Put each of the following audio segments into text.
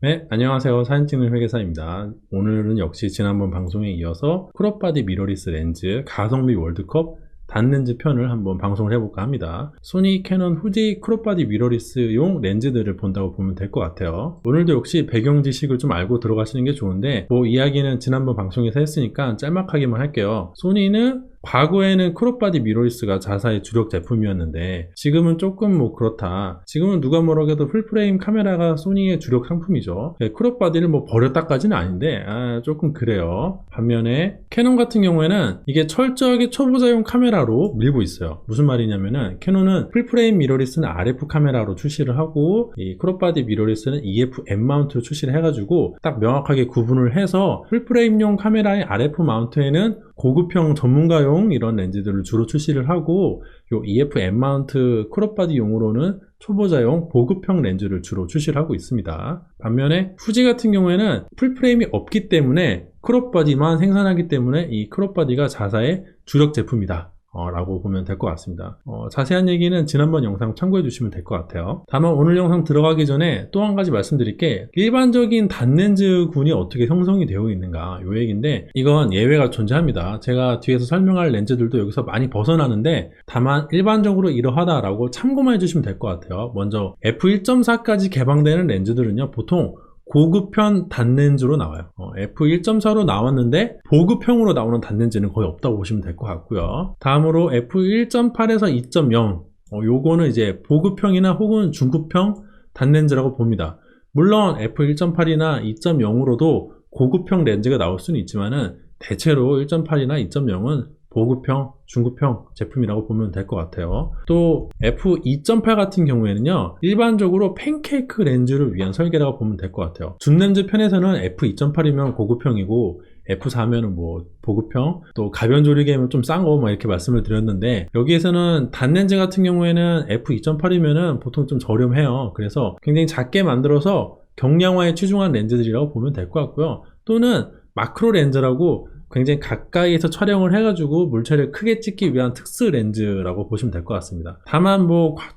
네, 안녕하세요. 사진 찍는 회계사입니다. 오늘은 역시 지난번 방송에 이어서 크롭바디 미러리스 렌즈 가성비 월드컵 단렌즈 편을 한번 방송을 해볼까 합니다. 소니, 캐논, 후지 크롭바디 미러리스용 렌즈들을 본다고 보면 될 것 같아요. 오늘도 역시 배경 지식을 좀 알고 들어가시는 게 좋은데 이야기는 지난번 방송에서 했으니까 짤막하게만 할게요. 소니는 과거에는 크롭바디 미러리스가 자사의 주력 제품이었는데 지금은 조금 그렇다. 지금은 누가 뭐라고 해도 풀프레임 카메라가 소니의 주력 상품이죠. 크롭바디를 버렸다까지는 아닌데 조금 그래요. 반면에 캐논 같은 경우에는 이게 철저하게 초보자용 카메라로 밀고 있어요. 무슨 말이냐면은 캐논은 풀프레임 미러리스는 RF 카메라로 출시를 하고 이 크롭바디 미러리스는 EF M 마운트로 출시를 해가지고 딱 명확하게 구분을 해서 풀프레임용 카메라의 RF 마운트에는 고급형 전문가용 이런 렌즈들을 주로 출시를 하고 요 EF M 마운트 크롭바디용으로는 초보자용 보급형 렌즈를 주로 출시를 하고 있습니다. 반면에 후지 같은 경우에는 풀프레임이 없기 때문에 크롭바디만 생산하기 때문에 이 크롭바디가 자사의 주력 제품이다 라고 보면 될 것 같습니다. 자세한 얘기는 지난번 영상 참고해 주시면 될 것 같아요. 다만 오늘 영상 들어가기 전에 또 한 가지 말씀드릴 게 일반적인 단렌즈군이 어떻게 형성이 되어 있는가 요 얘기인데 이건 예외가 존재합니다. 제가 뒤에서 설명할 렌즈들도 여기서 많이 벗어나는데 다만 일반적으로 이러하다라고 참고만 해주시면 될 것 같아요. 먼저 f1.4까지 개방되는 렌즈들은요 보통 고급형 단렌즈로 나와요. f1.4로 나왔는데 보급형으로 나오는 단렌즈는 거의 없다고 보시면 될 것 같고요. 다음으로 f1.8에서 2.0 요거는 이제 보급형이나 혹은 중급형 단렌즈라고 봅니다. 물론 f1.8이나 2.0으로도 고급형 렌즈가 나올 수는 있지만은 대체로 1.8이나 2.0은 보급형, 중급형 제품이라고 보면 될 것 같아요. 또 F2.8 같은 경우에는요 일반적으로 팬케이크 렌즈를 위한 설계라고 보면 될 것 같아요. 줌렌즈 편에서는 F2.8이면 고급형이고 F4면은 보급형, 또 가변 조리개면 좀 싼 거 이렇게 말씀을 드렸는데 여기에서는 단렌즈 같은 경우에는 F2.8이면은 보통 좀 저렴해요. 그래서 굉장히 작게 만들어서 경량화에 치중한 렌즈들이라고 보면 될 것 같고요. 또는 마크로 렌즈라고 굉장히 가까이에서 촬영을 해가지고 물체를 크게 찍기 위한 특수 렌즈라고 보시면 될 것 같습니다. 다만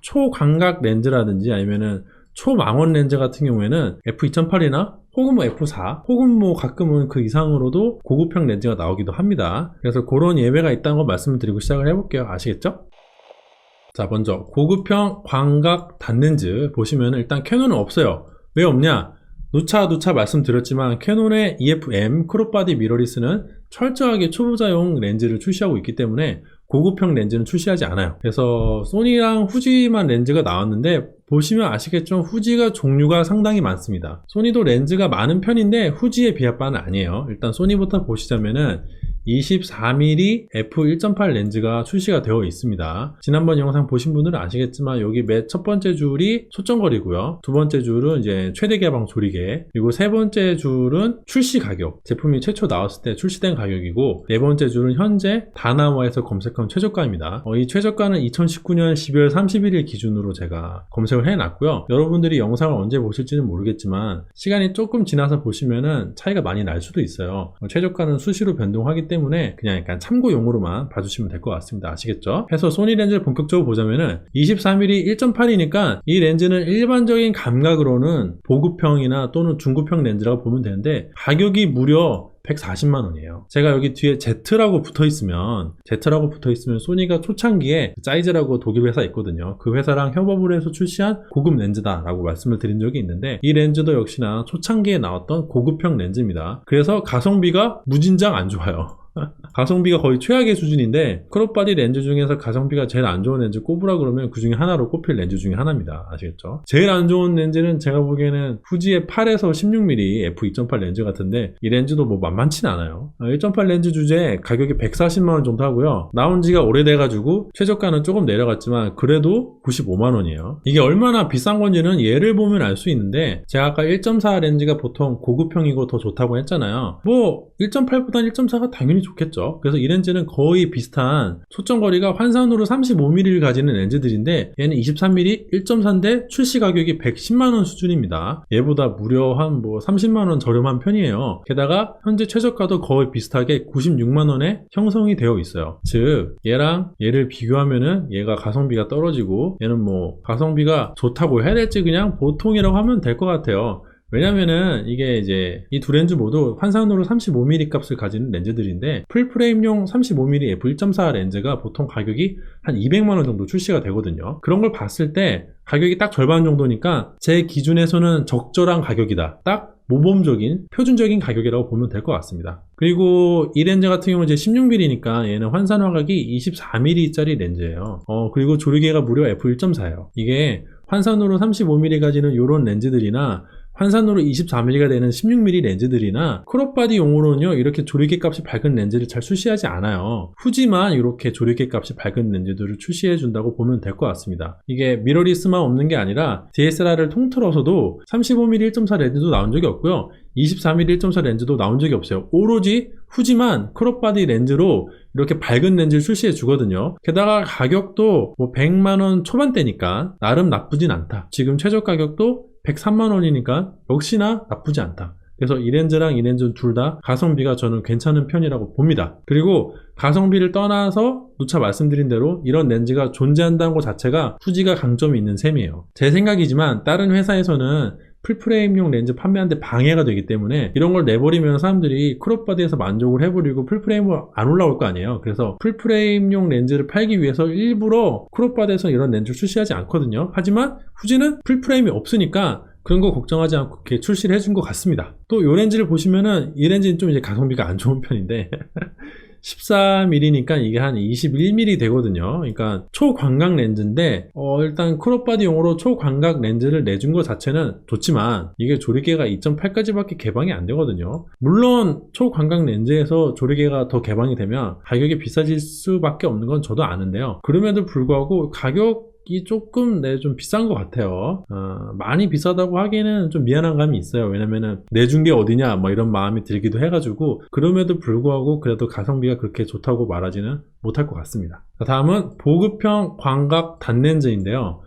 초광각 렌즈라든지 아니면은 초망원 렌즈 같은 경우에는 F2.8이나 혹은 F4 혹은 가끔은 그 이상으로도 고급형 렌즈가 나오기도 합니다. 그래서 그런 예외가 있다는 거 말씀을 드리고 시작을 해볼게요. 아시겠죠? 자, 먼저 고급형 광각 단렌즈 보시면 일단 캐논은 없어요. 왜 없냐? 누차 말씀드렸지만 캐논의 EF-M 크롭바디 미러리스는 철저하게 초보자용 렌즈를 출시하고 있기 때문에 고급형 렌즈는 출시하지 않아요. 그래서 소니랑 후지만 렌즈가 나왔는데 보시면 아시겠지만 후지가 종류가 상당히 많습니다. 소니도 렌즈가 많은 편인데 후지에 비할 바는 아니에요. 일단 소니부터 보시자면은 24mm f1.8 렌즈가 출시가 되어 있습니다. 지난번 영상 보신 분들은 아시겠지만 여기 맨 첫 번째 줄이 초점거리고요. 두 번째 줄은 이제 최대 개방 조리개, 그리고 세 번째 줄은 출시 가격, 제품이 최초 나왔을 때 출시된 가격이고, 네 번째 줄은 현재 다나와에서 검색한 최저가입니다. 이 최저가는 2019년 12월 31일 기준으로 제가 검색을 해놨고요. 여러분들이 영상을 언제 보실지는 모르겠지만 시간이 조금 지나서 보시면은 차이가 많이 날 수도 있어요. 최저가는 수시로 변동하기 때문에 그냥 약간 참고용으로만 봐주시면 될 것 같습니다. 아시겠죠? 해서 소니 렌즈를 본격적으로 보자면은 24mm 1.8이니까 이 렌즈는 일반적인 감각으로는 보급형이나 또는 중급형 렌즈라고 보면 되는데 가격이 무려 140만원이에요. 제가 여기 뒤에 Z라고 붙어있으면 소니가 초창기에 짜이즈라고 독일 회사 있거든요. 그 회사랑 협업을 해서 출시한 고급 렌즈다 라고 말씀을 드린 적이 있는데 이 렌즈도 역시나 초창기에 나왔던 고급형 렌즈입니다. 그래서 가성비가 무진장 안 좋아요. 가성비가 거의 최악의 수준인데 크롭바디 렌즈 중에서 가성비가 제일 안 좋은 렌즈 꼽으라 그러면 그 중에 하나로 꼽힐 렌즈 중에 하나입니다. 아시겠죠? 제일 안 좋은 렌즈는 제가 보기에는 후지의 8에서 16mm f2.8 렌즈 같은데 이 렌즈도 만만치는 않아요. 1.8 렌즈 주제에 가격이 140만원 정도 하고요. 나온 지가 오래돼가지고 최저가는 조금 내려갔지만 그래도 95만원이에요. 이게 얼마나 비싼 건지는 예를 보면 알 수 있는데 제가 아까 1.4 렌즈가 보통 고급형이고 더 좋다고 했잖아요. 1.8보단 1.4가 당연히 좋겠죠. 그래서 이 렌즈는 거의 비슷한 초점거리가 환산으로 35mm를 가지는 렌즈들인데 얘는 23mm 1.4인데 출시 가격이 110만원 수준입니다. 얘보다 무려 한 30만원 저렴한 편이에요. 게다가 현재 최저가도 거의 비슷하게 96만원에 형성이 되어 있어요. 즉 얘랑 얘를 비교하면은 얘가 가성비가 떨어지고 얘는 가성비가 좋다고 해야 될지 그냥 보통이라고 하면 될 것 같아요. 왜냐면은 이게 이제 이 두 렌즈 모두 환산으로 35mm 값을 가지는 렌즈들인데 풀프레임용 35mm f1.4 렌즈가 보통 가격이 한 200만원 정도 출시가 되거든요. 그런 걸 봤을 때 가격이 딱 절반 정도니까 제 기준에서는 적절한 가격이다. 딱 모범적인 표준적인 가격이라고 보면 될 것 같습니다. 그리고 이 렌즈 같은 경우는 이제 16mm니까 얘는 환산 화각이 24mm 짜리 렌즈예요. 그리고 조리개가 무려 f1.4예요. 이게 환산으로 35mm 가지는 이런 렌즈들이나 환산으로 24mm가 되는 16mm 렌즈들이나 크롭바디용으로는요 이렇게 조리개 값이 밝은 렌즈를 잘 출시하지 않아요. 후지만 이렇게 조리개 값이 밝은 렌즈들을 출시해 준다고 보면 될 것 같습니다. 이게 미러리스만 없는 게 아니라 DSLR을 통틀어서도 35mm 1.4 렌즈도 나온 적이 없고요, 24mm 1.4 렌즈도 나온 적이 없어요. 오로지 후지만 크롭바디 렌즈로 이렇게 밝은 렌즈를 출시해 주거든요. 게다가 가격도 뭐 100만원 초반대니까 나름 나쁘진 않다. 지금 최저 가격도 103만원이니까 역시나 나쁘지 않다. 그래서 이 렌즈랑 이 렌즈 둘 다 가성비가 저는 괜찮은 편이라고 봅니다. 그리고 가성비를 떠나서 누차 말씀드린 대로 이런 렌즈가 존재한다는 것 자체가 후지가 강점이 있는 셈이에요. 제 생각이지만 다른 회사에서는 풀프레임용 렌즈 판매하는데 방해가 되기 때문에 이런 걸 내버리면 사람들이 크롭바디에서 만족을 해버리고 풀프레임으로 안 올라올 거 아니에요. 그래서 풀프레임용 렌즈를 팔기 위해서 일부러 크롭바디에서 이런 렌즈를 출시하지 않거든요. 하지만 후지는 풀프레임이 없으니까 그런 거 걱정하지 않고 이렇게 출시를 해준 것 같습니다. 또 이 렌즈를 보시면은 이 렌즈는 좀 이제 가성비가 안 좋은 편인데 14mm니까 이게 한 21mm 되거든요. 그러니까 초광각 렌즈인데 일단 크롭바디용으로 초광각 렌즈를 내준 것 자체는 좋지만 이게 조리개가 2.8까지밖에 개방이 안 되거든요. 물론 초광각 렌즈에서 조리개가 더 개방이 되면 가격이 비싸질 수밖에 없는 건 저도 아는데요. 그럼에도 불구하고 가격이 조금 좀 비싼 것 같아요. 많이 비싸다고 하기에는 좀 미안한 감이 있어요. 왜냐면은 내준 게 어디냐 뭐 이런 마음이 들기도 해가지고, 그럼에도 불구하고 그래도 가성비가 그렇게 좋다고 말하지는 못할 것 같습니다. 다음은 보급형 광각 단렌즈인데요.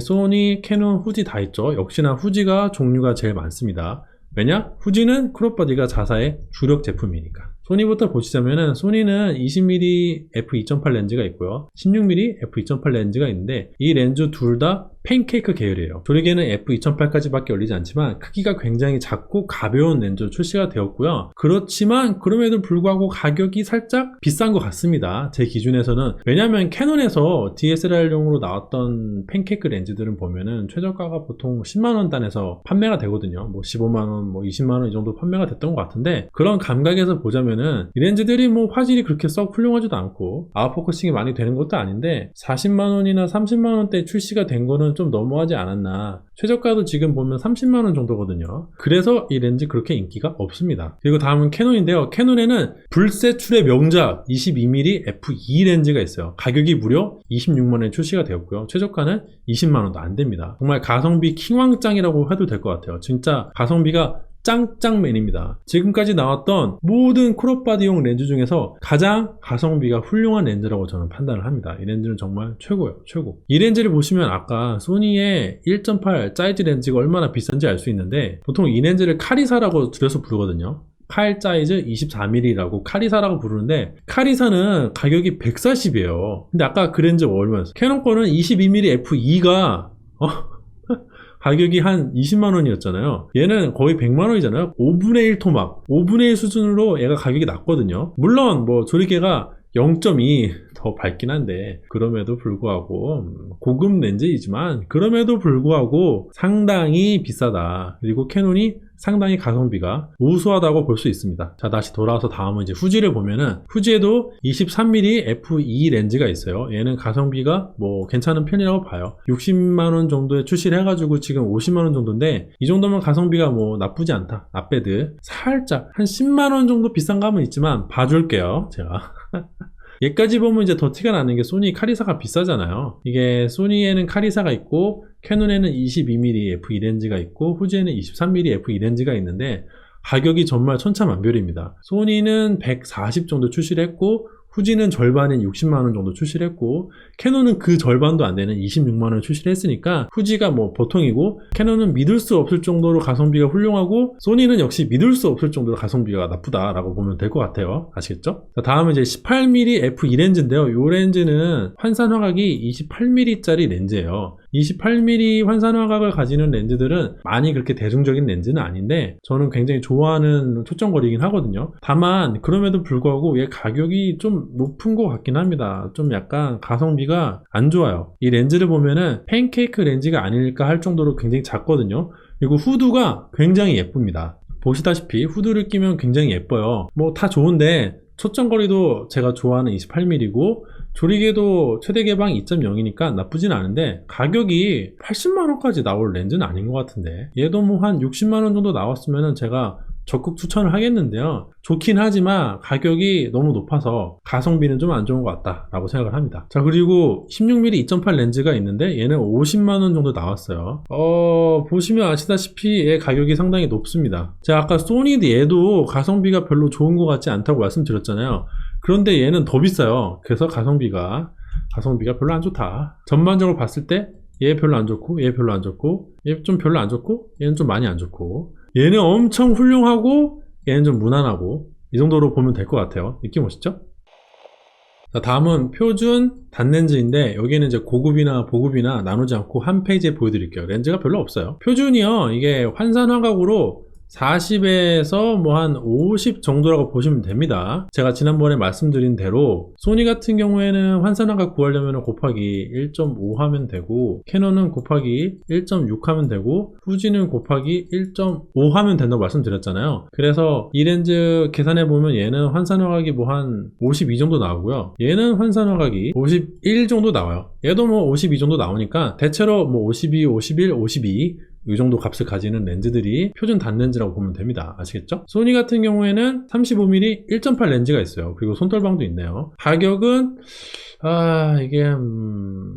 소니, 캐논, 후지 다 있죠. 역시나 후지가 종류가 제일 많습니다. 왜냐? 후지는 크롭바디가 자사의 주력 제품이니까. 소니부터 보시자면은 소니는 20mm f2.8 렌즈가 있고요, 16mm f2.8 렌즈가 있는데 이 렌즈 둘 다 팬케이크 계열이에요. 조리개는 f2.8까지밖에 열리지 않지만 크기가 굉장히 작고 가벼운 렌즈로 출시가 되었고요. 그렇지만 그럼에도 불구하고 가격이 살짝 비싼 것 같습니다. 제 기준에서는. 왜냐하면 캐논에서 DSLR용으로 나왔던 팬케이크 렌즈들은 보면은 최저가가 보통 10만원 단에서 판매가 되거든요. 뭐 15만원, 뭐 20만원 이 정도 판매가 됐던 것 같은데, 그런 감각에서 보자면은 이 렌즈들이 뭐 화질이 그렇게 썩 훌륭하지도 않고 아웃포커싱이 많이 되는 것도 아닌데 40만원이나 30만원대 출시가 된 거는 좀 너무하지 않았나. 최저가도 지금 보면 30만원 정도거든요. 그래서 이 렌즈 그렇게 인기가 없습니다. 그리고 다음은 캐논인데요. 캐논에는 불세출의 명작 22mm f2 렌즈가 있어요. 가격이 무려 26만원에 출시가 되었고요, 최저가는 20만원도 안 됩니다. 정말 가성비 킹왕짱이라고 해도 될 것 같아요. 진짜 가성비가 짱짱맨입니다. 지금까지 나왔던 모든 크롭바디용 렌즈 중에서 가장 가성비가 훌륭한 렌즈라고 저는 판단을 합니다. 이 렌즈는 정말 최고예요, 최고. 이 렌즈를 보시면 아까 소니의 1.8 사이즈 렌즈가 얼마나 비싼지 알 수 있는데, 보통 이 렌즈를 카리사라고 줄여서 부르거든요. 칼 사이즈 24mm라고 카리사라고 부르는데, 카리사는 가격이 140이에요. 근데 아까 그 렌즈 얼마였어? 캐논 거는 22mm f2가 가격이 한 20만원이었잖아요. 얘는 거의 100만원이잖아요. 5분의 1 토막, 5분의 1 수준으로 얘가 가격이 낮거든요. 물론 뭐 조리개가 0.2 더 밝긴 한데, 그럼에도 불구하고 고급 렌즈이지만 그럼에도 불구하고 상당히 비싸다. 그리고 캐논이 상당히 가성비가 우수하다고 볼 수 있습니다. 자, 다시 돌아와서 다음은 이제 후지를 보면은, 후지에도 23mm f2 렌즈가 있어요. 얘는 가성비가 뭐 괜찮은 편이라고 봐요. 60만원 정도에 출시를 해가지고 지금 50만원 정도인데, 이 정도면 가성비가 뭐 나쁘지 않다. 나빼드. 살짝 한 10만원 정도 비싼 감은 있지만 봐줄게요, 제가. 얘까지 보면 이제 더 티가 나는 게 소니 카리사가 비싸잖아요. 이게 소니에는 카리사가 있고 캐논에는 22mm f2 렌즈가 있고 후지에는 23mm f2 렌즈가 있는데 가격이 정말 천차만별입니다. 소니는 140 정도 출시를 했고 후지는 절반인 60만원 정도 출시를 했고, 캐논은 그 절반도 안 되는 26만원 출시를 했으니까 후지가 뭐 보통이고, 캐논은 믿을 수 없을 정도로 가성비가 훌륭하고, 소니는 역시 믿을 수 없을 정도로 가성비가 나쁘다라고 보면 될 것 같아요. 아시겠죠? 자, 다음은 이제 18mm f2 렌즈인데요. 이 렌즈는 환산 화각이 28mm 짜리 렌즈예요. 28mm 환산화각을 가지는 렌즈들은 많이 그렇게 대중적인 렌즈는 아닌데 저는 굉장히 좋아하는 초점거리긴 하거든요. 다만 그럼에도 불구하고 얘 가격이 좀 높은 것 같긴 합니다. 좀 약간 가성비가 안 좋아요. 이 렌즈를 보면은 팬케이크 렌즈가 아닐까 할 정도로 굉장히 작거든요. 그리고 후드가 굉장히 예쁩니다. 보시다시피 후드를 끼면 굉장히 예뻐요. 뭐 다 좋은데 초점거리도 제가 좋아하는 28mm고 조리개도 최대 개방 2.0이니까 나쁘진 않은데 가격이 80만원까지 나올 렌즈는 아닌 것 같은데 얘도 뭐 한 60만원 정도 나왔으면 제가 적극 추천을 하겠는데요. 좋긴 하지만 가격이 너무 높아서 가성비는 좀 안 좋은 것 같다 라고 생각을 합니다. 자, 그리고 16mm 2.8 렌즈가 있는데 얘는 50만원 정도 나왔어요. 보시면 아시다시피 얘 가격이 상당히 높습니다. 제가 아까 소니도 얘도 가성비가 별로 좋은 것 같지 않다고 말씀드렸잖아요. 그런데 얘는 더 비싸요. 그래서 가성비가 별로 안 좋다. 전반적으로 봤을 때 얘 별로 안 좋고 얘 별로 안 좋고 얘 좀 별로 안 좋고 얘는 좀 많이 안 좋고 얘는 엄청 훌륭하고 얘는 좀 무난하고 이 정도로 보면 될 것 같아요. 느낌 오시죠? 자, 다음은 표준 단렌즈인데 여기는 이제 고급이나 보급이나 나누지 않고 한 페이지에 보여드릴게요. 렌즈가 별로 없어요. 표준이요, 이게 환산화각으로 40에서 뭐 한 50 정도라고 보시면 됩니다. 제가 지난번에 말씀드린 대로 소니 같은 경우에는 환산화각 구하려면 곱하기 1.5 하면 되고 캐논은 곱하기 1.6 하면 되고 후지는 곱하기 1.5 하면 된다고 말씀드렸잖아요. 그래서 이 렌즈 계산해보면 얘는 환산화각이 뭐 한 52 정도 나오고요. 얘는 환산화각이 51 정도 나와요. 얘도 뭐 52 정도 나오니까 대체로 뭐 52, 51, 52 이 정도 값을 가지는 렌즈들이 표준 단렌즈라고 보면 됩니다. 아시겠죠? 소니 같은 경우에는 35mm 1.8 렌즈가 있어요. 그리고 손떨방도 있네요. 가격은 이게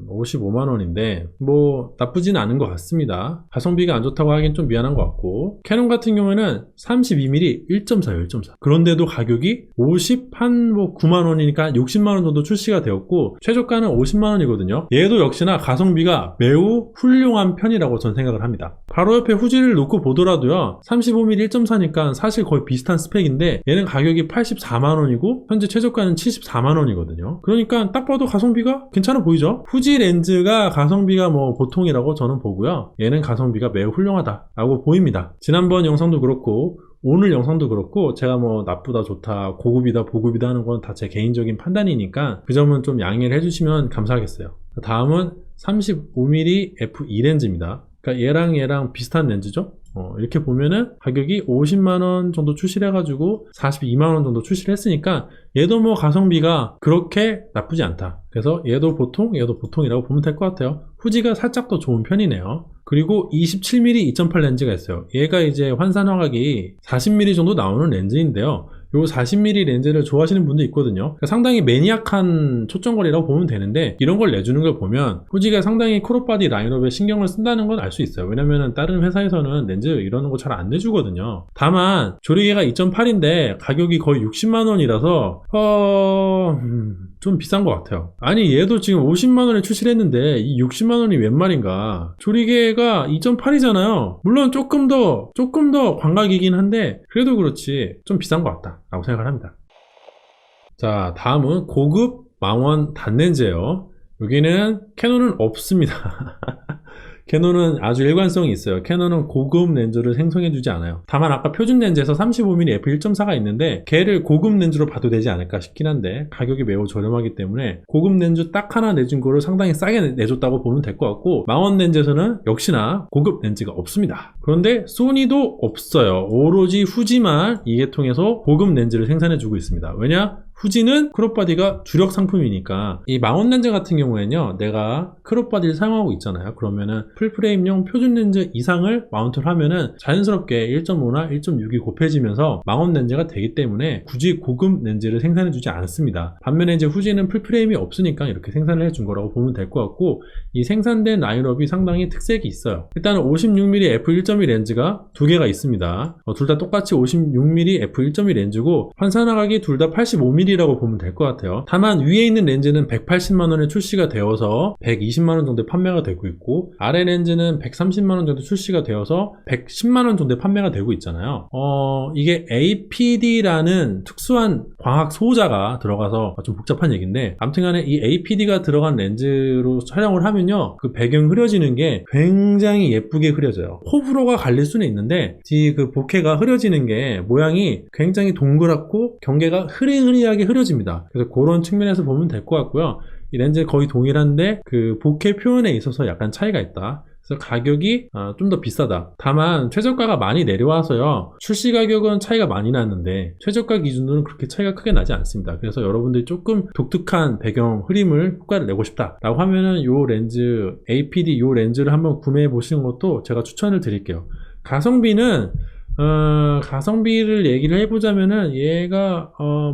55만원인데 뭐 나쁘진 않은 것 같습니다. 가성비가 안 좋다고 하긴 좀 미안한 것 같고 캐논 같은 경우에는 32mm 1.4요. 1.4. 그런데도 가격이 9만원이니까 60만원 정도 출시가 되었고 최저가는 50만원이거든요. 얘도 역시나 가성비가 매우 훌륭한 편이라고 전 생각을 합니다. 바로 옆에 후지를 놓고 보더라도요 35mm 1.4니까 사실 거의 비슷한 스펙인데 얘는 가격이 84만원이고 현재 최저가는 74만원이거든요. 그러니까 딱 봐도 가성비가 괜찮아 보이죠? 후지 렌즈가 가성비가 뭐 보통이라고 저는 보고요. 얘는 가성비가 매우 훌륭하다라고 보입니다. 지난번 영상도 그렇고 오늘 영상도 그렇고 제가 뭐 나쁘다 좋다 고급이다 보급이다 하는 건 다 제 개인적인 판단이니까 그 점은 좀 양해를 해주시면 감사하겠어요. 다음은 35mm f2 렌즈입니다. 그러니까 얘랑 비슷한 렌즈죠. 이렇게 보면은 가격이 50만원 정도 출시를 해가지고 42만원 정도 출시를 했으니까 얘도 뭐 가성비가 그렇게 나쁘지 않다. 그래서 얘도 보통이라고 보면 될 것 같아요. 후지가 살짝 더 좋은 편이네요. 그리고 27mm 2.8 렌즈가 있어요. 얘가 이제 환산화각이 40mm 정도 나오는 렌즈인데요. 요 40mm 렌즈를 좋아하시는 분도 있거든요. 그러니까 상당히 매니악한 초점거리라고 보면 되는데 이런 걸 내주는 걸 보면 후지가 상당히 크롭바디 라인업에 신경을 쓴다는 건 알 수 있어요. 왜냐면은 다른 회사에서는 렌즈 이러는 거 잘 안 내주거든요. 다만 조리개가 2.8인데 가격이 거의 60만원이라서 좀 비싼 것 같아요. 아니 얘도 지금 50만원에 출시를 했는데 이 60만원이 웬 말인가. 조리개가 2.8이잖아요 물론 조금 더 광각이긴 한데 그래도 그렇지 좀 비싼 것 같다 라고 생각을 합니다. 자, 다음은 고급 망원 단렌즈예요. 여기는 캐논은 없습니다. 캐논은 아주 일관성이 있어요. 캐논은 고급 렌즈를 생성해주지 않아요. 다만 아까 표준 렌즈에서 35mm f1.4가 있는데 걔를 고급 렌즈로 봐도 되지 않을까 싶긴 한데 가격이 매우 저렴하기 때문에 고급 렌즈 딱 하나 내준 거를 상당히 싸게 내줬다고 보면 될 것 같고 망원 렌즈에서는 역시나 고급 렌즈가 없습니다. 그런데 소니도 없어요. 오로지 후지만 이 계통에서 고급 렌즈를 생산해주고 있습니다. 왜냐? 후지는 크롭바디가 주력 상품이니까. 이 망원 렌즈 같은 경우에는요 내가 크롭바디를 사용하고 있잖아요. 그러면은 풀프레임용 표준 렌즈 이상을 마운트를 하면은 자연스럽게 1.5나 1.6이 곱해지면서 망원 렌즈가 되기 때문에 굳이 고급 렌즈를 생산해주지 않습니다. 반면에 이제 후지는 풀프레임이 없으니까 이렇게 생산을 해준 거라고 보면 될 것 같고 이 생산된 라인업이 상당히 특색이 있어요. 일단은 56mm f1.2 렌즈가 두 개가 있습니다. 둘 다 똑같이 56mm f1.2 렌즈고 환산화각이 둘 다 85mm 155mm라고 보면 될 것 같아요. 다만 위에 있는 렌즈는 180만원에 출시가 되어서 120만원 정도에 판매가 되고 있고, 아래 렌즈는 130만원 정도 출시가 되어서 110만원 정도에 판매가 되고 있잖아요. 이게 APD라는 특수한 광학 소자가 들어가서 좀 복잡한 얘기인데, 아무튼간에 이 APD가 들어간 렌즈로 촬영을 하면요, 그 배경 흐려지는 게 굉장히 예쁘게 흐려져요. 호불호가 갈릴 수는 있는데 그 보케가 흐려지는 게 모양이 굉장히 동그랗고 경계가 흐리흐리하게 흐려집니다. 그래서 그런 측면에서 보면 될 것 같고요. 이 렌즈 거의 동일한데 그 보케 표현에 있어서 약간 차이가 있다. 그래서 가격이 좀 더 비싸다. 다만 최저가가 많이 내려와서요, 출시 가격은 차이가 많이 났는데 최저가 기준으로는 그렇게 차이가 크게 나지 않습니다. 그래서 여러분들이 조금 독특한 배경 흐림을 효과를 내고 싶다 라고 하면은 요 렌즈 APD 요 렌즈를 한번 구매해 보시는 것도 제가 추천을 드릴게요. 가성비는 가성비를 얘기를 해보자면은 얘가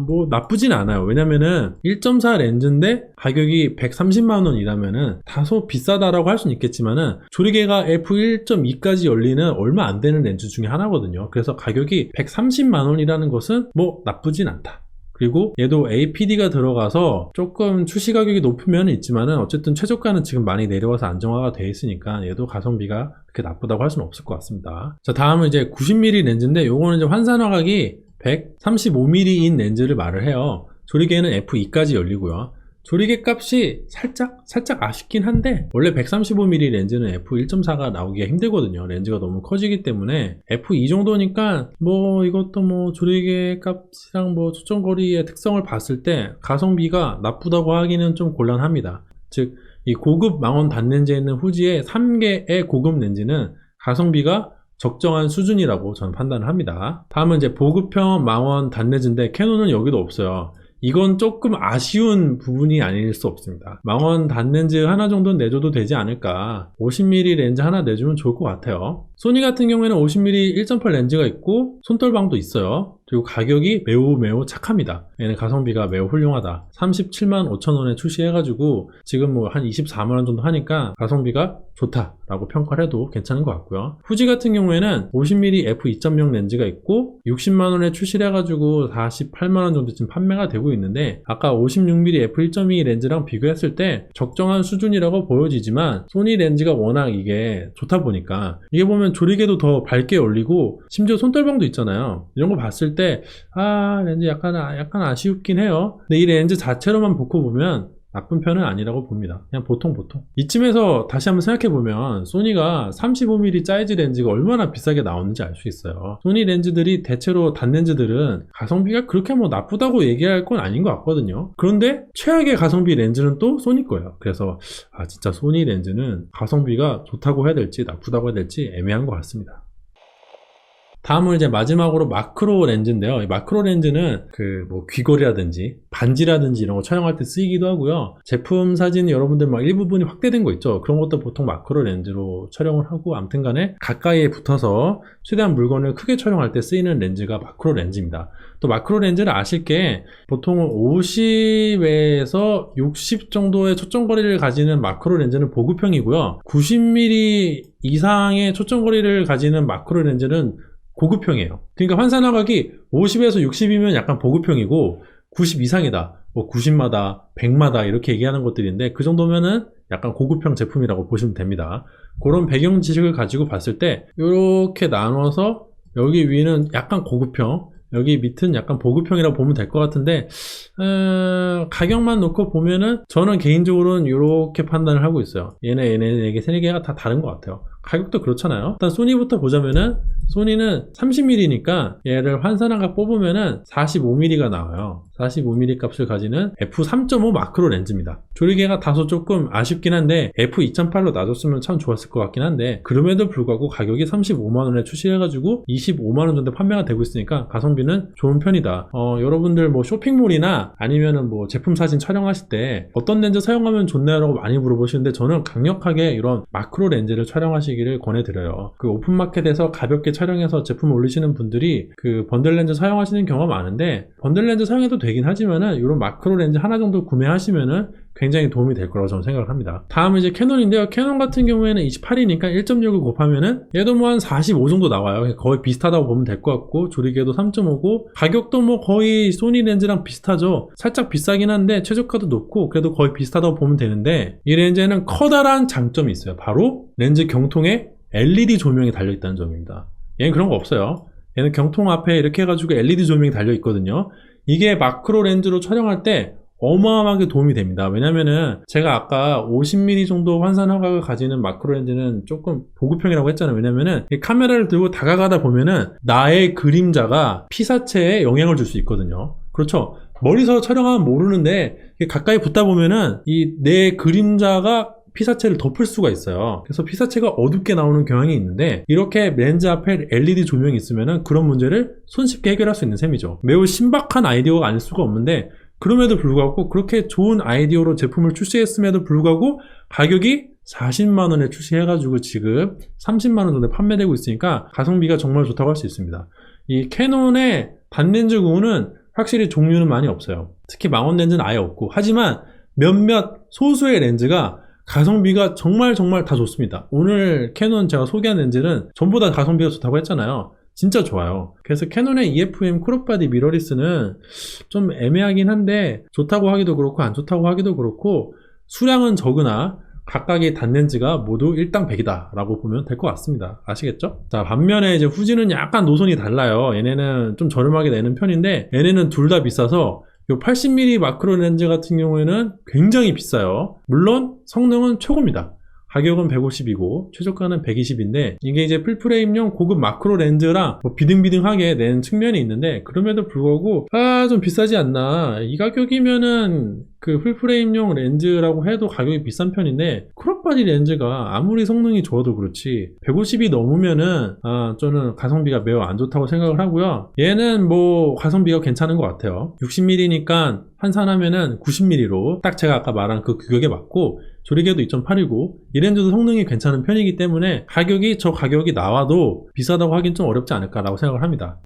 뭐 나쁘진 않아요. 왜냐면은 1.4 렌즈인데 가격이 130만원이라면은 다소 비싸다라고 할 수는 있겠지만은 조리개가 f1.2까지 열리는 얼마 안 되는 렌즈 중에 하나거든요. 그래서 가격이 130만원이라는 것은 뭐 나쁘진 않다. 그리고 얘도 APD가 들어가서 조금 출시 가격이 높은 면은 있지만은 어쨌든 최저가는 지금 많이 내려와서 안정화가 돼 있으니까 얘도 가성비가 그렇게 나쁘다고 할 수는 없을 것 같습니다. 자, 다음은 이제 90mm 렌즈인데 요거는 이제 환산화각이 135mm인 렌즈를 말을 해요. 조리개는 f2까지 열리고요. 조리개 값이 살짝 아쉽긴 한데, 원래 135mm 렌즈는 f1.4가 나오기가 힘들거든요. 렌즈가 너무 커지기 때문에 f2 정도니까 뭐 이것도 뭐 조리개 값이랑 뭐 초점거리의 특성을 봤을 때 가성비가 나쁘다고 하기는 좀 곤란합니다. 즉 이 고급 망원 단렌즈에 있는 후지의 3개의 고급 렌즈는 가성비가 적정한 수준이라고 저는 판단을 합니다. 다음은 이제 보급형 망원 단렌즈인데 캐논은 여기도 없어요. 이건 조금 아쉬운 부분이 아닐 수 없습니다. 망원 단렌즈 하나 정도는 내줘도 되지 않을까. 50mm 렌즈 하나 내주면 좋을 것 같아요. 소니 같은 경우에는 50mm 1.8 렌즈가 있고 손떨방도 있어요. 그리고 가격이 매우 착합니다. 얘는 가성비가 매우 훌륭하다. 37만 5천원에 출시해가지고 지금 뭐 한 24만원 정도 하니까 가성비가 좋다라고 평가를 해도 괜찮은 것 같고요. 후지 같은 경우에는 50mm f2.0 렌즈가 있고 60만원에 출시를 해가지고 48만원 정도쯤 판매가 되고 있는데, 아까 56mm f1.2 렌즈랑 비교했을 때 적정한 수준이라고 보여지지만 소니 렌즈가 워낙 이게 좋다 보니까 이게 보면 조리개도 더 밝게 열리고 심지어 손떨방도 있잖아요. 이런 거 봤을 때 렌즈 약간 아쉽긴 해요. 근데 이 렌즈 자체로만 놓고 보면 나쁜 편은 아니라고 봅니다. 그냥 보통. 이쯤에서 다시 한번 생각해보면 소니가 35mm 사이즈 렌즈가 얼마나 비싸게 나오는지 알 수 있어요. 소니 렌즈들이 대체로 단렌즈들은 가성비가 그렇게 뭐 나쁘다고 얘기할 건 아닌 것 같거든요. 그런데 최악의 가성비 렌즈는 또 소니 거예요. 그래서 진짜 소니 렌즈는 가성비가 좋다고 해야 될지 나쁘다고 해야 될지 애매한 것 같습니다. 다음은 이제 마지막으로 마크로 렌즈인데요. 이 마크로 렌즈는 그 뭐 귀걸이라든지 반지라든지 이런 거 촬영할 때 쓰이기도 하고요. 제품 사진 여러분들 막 일부분이 확대된 거 있죠. 그런 것도 보통 마크로 렌즈로 촬영을 하고, 아무튼 간에 가까이에 붙어서 최대한 물건을 크게 촬영할 때 쓰이는 렌즈가 마크로 렌즈입니다. 또 마크로 렌즈를 아실 게 보통은 50에서 60 정도의 초점거리를 가지는 마크로 렌즈는 보급형이고요. 90mm 이상의 초점거리를 가지는 마크로 렌즈는 고급형이에요. 그러니까 환산화각이 50에서 60이면 약간 보급형이고 90 이상이다, 뭐 90마다 100마다 이렇게 얘기하는 것들인데, 그 정도면은 약간 고급형 제품이라고 보시면 됩니다. 그런 배경 지식을 가지고 봤을 때 이렇게 나눠서 여기 위는 약간 고급형, 여기 밑은 약간 보급형이라고 보면 될 것 같은데, 가격만 놓고 보면은 저는 개인적으로는 이렇게 판단을 하고 있어요. 얘네 4개 다 다른 것 같아요. 가격도 그렇잖아요. 일단 소니부터 보자면은 소니는 30mm니까 얘를 환산화각 뽑으면은 45mm가 나와요. 45mm 값을 가지는 f3.5 마크로 렌즈입니다. 조리개가 다소 조금 아쉽긴 한데 f2.8로 놔줬으면 참 좋았을 것 같긴 한데, 그럼에도 불구하고 가격이 35만원에 출시해가지고 25만원 정도 판매가 되고 있으니까 가성비는 좋은 편이다. 여러분들 뭐 쇼핑몰이나 아니면은 뭐 제품 사진 촬영하실 때 어떤 렌즈 사용하면 좋나요? 라고 많이 물어보시는데, 저는 강력하게 이런 마크로 렌즈를 촬영하시기를 권해드려요. 그 오픈마켓에서 가볍게 촬영해서 제품 올리시는 분들이 그 번들 렌즈 사용하시는 경우가 많은데, 번들 렌즈 사용해도 되긴 하지만은 이런 마크로 렌즈 하나 정도 구매하시면은 굉장히 도움이 될 거라고 저는 생각을 합니다. 다음은 이제 캐논인데요. 캐논 같은 경우에는 28이니까 1.6을 곱하면은 얘도 뭐 한 45 정도 나와요. 거의 비슷하다고 보면 될 것 같고, 조리개도 3.5고, 가격도 뭐 거의 소니 렌즈랑 비슷하죠. 살짝 비싸긴 한데 최저가도 높고 그래도 거의 비슷하다고 보면 되는데, 이 렌즈에는 커다란 장점이 있어요. 바로 렌즈 경통에 LED 조명이 달려있다는 점입니다. 얘는 그런 거 없어요. 얘는 경통 앞에 이렇게 해가지고 LED 조명이 달려있거든요. 이게 마크로 렌즈로 촬영할 때 어마어마하게 도움이 됩니다. 왜냐면은 제가 아까 50mm 정도 환산 허가가 가지는 마크로 렌즈는 조금 보급형이라고 했잖아요. 왜냐면은 이 카메라를 들고 다가가다 보면은 나의 그림자가 피사체에 영향을 줄 수 있거든요. 그렇죠. 멀리서 촬영하면 모르는데 가까이 붙다 보면은 이 내 그림자가 피사체를 덮을 수가 있어요. 그래서 피사체가 어둡게 나오는 경향이 있는데, 이렇게 렌즈 앞에 LED 조명이 있으면은 그런 문제를 손쉽게 해결할 수 있는 셈이죠. 매우 신박한 아이디어가 아닐 수가 없는데, 그럼에도 불구하고 그렇게 좋은 아이디어로 제품을 출시했음에도 불구하고 가격이 40만원에 출시해가지고 지금 30만원 정도에 판매되고 있으니까 가성비가 정말 좋다고 할 수 있습니다. 이 캐논의 단렌즈 구는 확실히 종류는 많이 없어요. 특히 망원 렌즈는 아예 없고, 하지만 몇몇 소수의 렌즈가 가성비가 정말 다 좋습니다. 오늘 캐논 제가 소개한 렌즈는 전부 다 가성비가 좋다고 했잖아요. 진짜 좋아요. 그래서 캐논의 EFM 크롭바디 미러리스는 좀 애매하긴 한데, 좋다고 하기도 그렇고 안 좋다고 하기도 그렇고, 수량은 적으나 각각의 단렌즈가 모두 1당 100이다 라고 보면 될 것 같습니다. 아시겠죠? 자, 반면에 이제 후지는 약간 노선이 달라요. 얘네는 좀 저렴하게 내는 편인데, 얘네는 둘 다 비싸서 이 80mm 마크로 렌즈 같은 경우에는 굉장히 비싸요. 물론 성능은 최고입니다. 가격은 150이고 최저가는 120인데, 이게 이제 풀프레임용 고급 마크로 렌즈라 뭐 비등비등하게 낸 측면이 있는데, 그럼에도 불구하고 좀 비싸지 않나. 이 가격이면은 그 풀프레임용 렌즈라고 해도 가격이 비싼 편인데, 크롭바디 렌즈가 아무리 성능이 좋아도 그렇지 150이 넘으면은 저는 가성비가 매우 안 좋다고 생각을 하고요. 얘는 뭐 가성비가 괜찮은 것 같아요. 60mm니까 환산하면은 90mm로 딱 제가 아까 말한 그 규격에 맞고, 조리개도 2.8이고 이 렌즈도 성능이 괜찮은 편이기 때문에 가격이 저 가격이 나와도 비싸다고 하긴 좀 어렵지 않을까라고 생각을 합니다.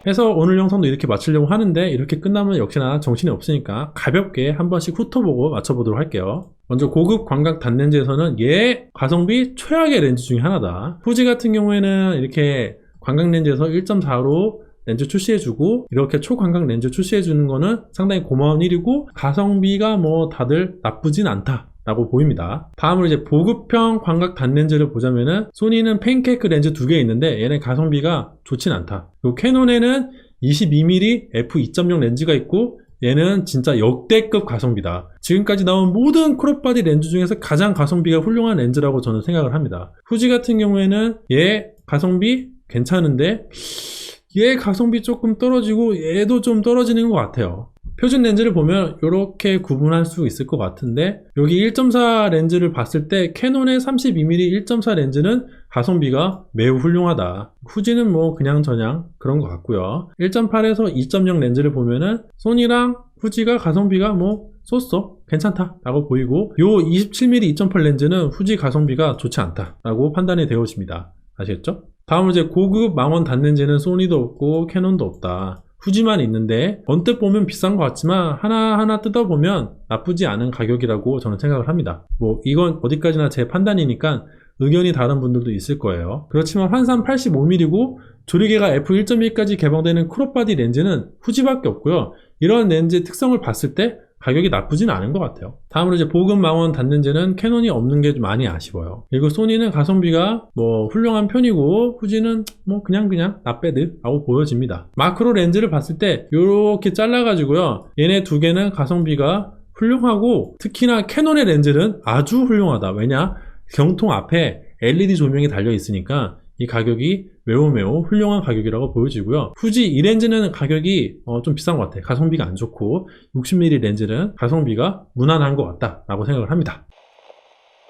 그래서 오늘 영상도 이렇게 마치려고 하는데, 이렇게 끝나면 역시나 정신이 없으니까 가볍게 한 번씩 훑어보고 맞춰보도록 할게요. 먼저 고급 광각 단렌즈에서는 얘 가성비 최악의 렌즈 중에 하나다. 후지 같은 경우에는 이렇게 광각 렌즈에서 1.4로 렌즈 출시해주고, 이렇게 초광각 렌즈 출시해주는 거는 상당히 고마운 일이고, 가성비가 뭐 다들 나쁘진 않다 라고 보입니다. 다음으로 이제 보급형 광각 단렌즈를 보자면은, 소니는 팬케이크 렌즈 2개 있는데 얘네 가성비가 좋진 않다. 그리고 캐논에는 22mm f2.0 렌즈가 있고, 얘는 진짜 역대급 가성비다. 지금까지 나온 모든 크롭바디 렌즈 중에서 가장 가성비가 훌륭한 렌즈라고 저는 생각을 합니다. 후지 같은 경우에는 얘 가성비 괜찮은데 얘 가성비 조금 떨어지고 얘도 좀 떨어지는 것 같아요. 표준 렌즈를 보면 이렇게 구분할 수 있을 것 같은데, 여기 1.4 렌즈를 봤을 때 캐논의 32mm 1.4 렌즈는 가성비가 매우 훌륭하다. 후지는 뭐 그냥저냥 그런 것 같고요. 1.8에서 2.0 렌즈를 보면은 소니랑 후지가 가성비가 뭐 쏘쏘 괜찮다 라고 보이고, 요 27mm 2.8 렌즈는 후지 가성비가 좋지 않다 라고 판단이 되어집니다. 아시겠죠? 다음으로 이제 고급 망원 단렌즈는 소니도 없고 캐논도 없다. 후지만 있는데 언뜻 보면 비싼 것 같지만 하나하나 뜯어보면 나쁘지 않은 가격이라고 저는 생각을 합니다. 뭐 이건 어디까지나 제 판단이니까 의견이 다른 분들도 있을 거예요. 그렇지만 환산 85mm고 조리개가 f1.1까지 개방되는 크롭바디 렌즈는 후지밖에 없고요. 이런 렌즈의 특성을 봤을 때 가격이 나쁘진 않은 것 같아요. 다음으로 이제 보급 망원 단렌즈는 캐논이 없는 게 좀 많이 아쉬워요. 그리고 소니는 가성비가 뭐 훌륭한 편이고, 후지는 뭐 그냥 나빼드 라고 보여집니다. 마크로 렌즈를 봤을 때 이렇게 잘라가지고요, 얘네 두 개는 가성비가 훌륭하고, 특히나 캐논의 렌즈는 아주 훌륭하다. 왜냐? 경통 앞에 LED 조명이 달려 있으니까 이 가격이 매우 훌륭한 가격이라고 보여지고요. 후지 이 렌즈는 가격이 좀 비싼 것 같아요. 가성비가 안 좋고, 60mm 렌즈는 가성비가 무난한 것 같다 라고 생각을 합니다.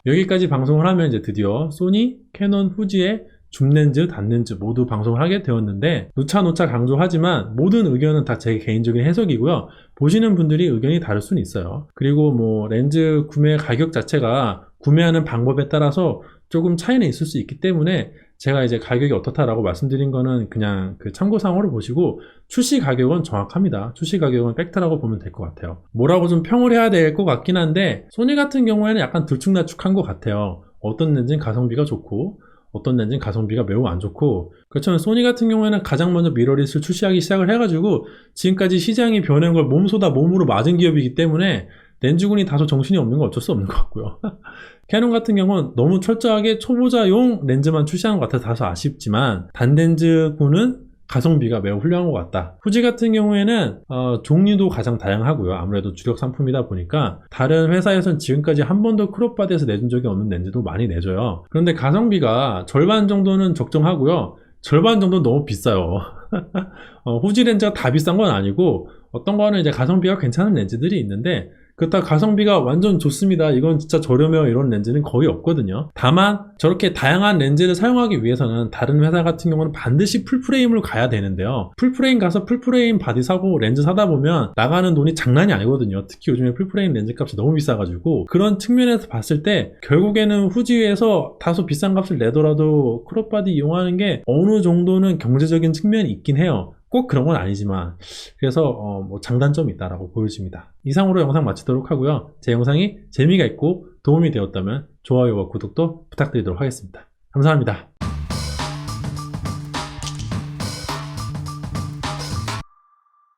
여기까지 방송을 하면 이제 드디어 소니, 캐논, 후지의 줌렌즈, 단렌즈 모두 방송을 하게 되었는데, 누차 강조하지만 모든 의견은 다 제 개인적인 해석이고요. 보시는 분들이 의견이 다를 수는 있어요. 그리고 뭐 렌즈 구매 가격 자체가 구매하는 방법에 따라서 조금 차이는 있을 수 있기 때문에 제가 이제 가격이 어떻다라고 말씀드린 거는 그냥 그 참고사항으로 보시고 출시 가격은 정확합니다. 출시 가격은 팩트라고 보면 될 것 같아요. 뭐라고 좀 평을 해야 될 것 같긴 한데 소니 같은 경우에는 약간 들쭉날쭉한 것 같아요. 어떤 렌즈는 가성비가 좋고 어떤 렌즈는 가성비가 매우 안 좋고, 그렇지만 소니 같은 경우에는 가장 먼저 미러리스를 출시하기 시작을 해가지고 지금까지 시장이 변한 걸 몸소다 몸으로 맞은 기업이기 때문에 렌즈군이 다소 정신이 없는 건 어쩔 수 없는 것 같고요. 캐논 같은 경우는 너무 철저하게 초보자용 렌즈만 출시하는 것 같아서 다소 아쉽지만 단렌즈군은 가성비가 매우 훌륭한 것 같다. 후지 같은 경우에는 종류도 가장 다양하고요. 아무래도 주력 상품이다 보니까 다른 회사에서는 지금까지 한 번도 크롭바디에서 내준 적이 없는 렌즈도 많이 내줘요. 그런데 가성비가 절반 정도는 적정하고요. 절반 정도는 너무 비싸요. 후지 렌즈가 다 비싼 건 아니고 어떤 거는 이제 가성비가 괜찮은 렌즈들이 있는데 그렇다고 가성비가 완전 좋습니다, 이건 진짜 저렴해요, 이런 렌즈는 거의 없거든요. 다만 저렇게 다양한 렌즈를 사용하기 위해서는 다른 회사 같은 경우는 반드시 풀프레임으로 가야 되는데요. 풀프레임 가서 풀프레임 바디 사고 렌즈 사다 보면 나가는 돈이 장난이 아니거든요. 특히 요즘에 풀프레임 렌즈 값이 너무 비싸가지고 그런 측면에서 봤을 때 결국에는 후지에서 다소 비싼 값을 내더라도 크롭바디 이용하는 게 어느 정도는 경제적인 측면이 있긴 해요. 꼭 그런 건 아니지만 그래서 뭐 장단점이 있다라고 보여집니다. 이상으로 영상 마치도록 하고요. 제 영상이 재미가 있고 도움이 되었다면 좋아요와 구독도 부탁드리도록 하겠습니다. 감사합니다.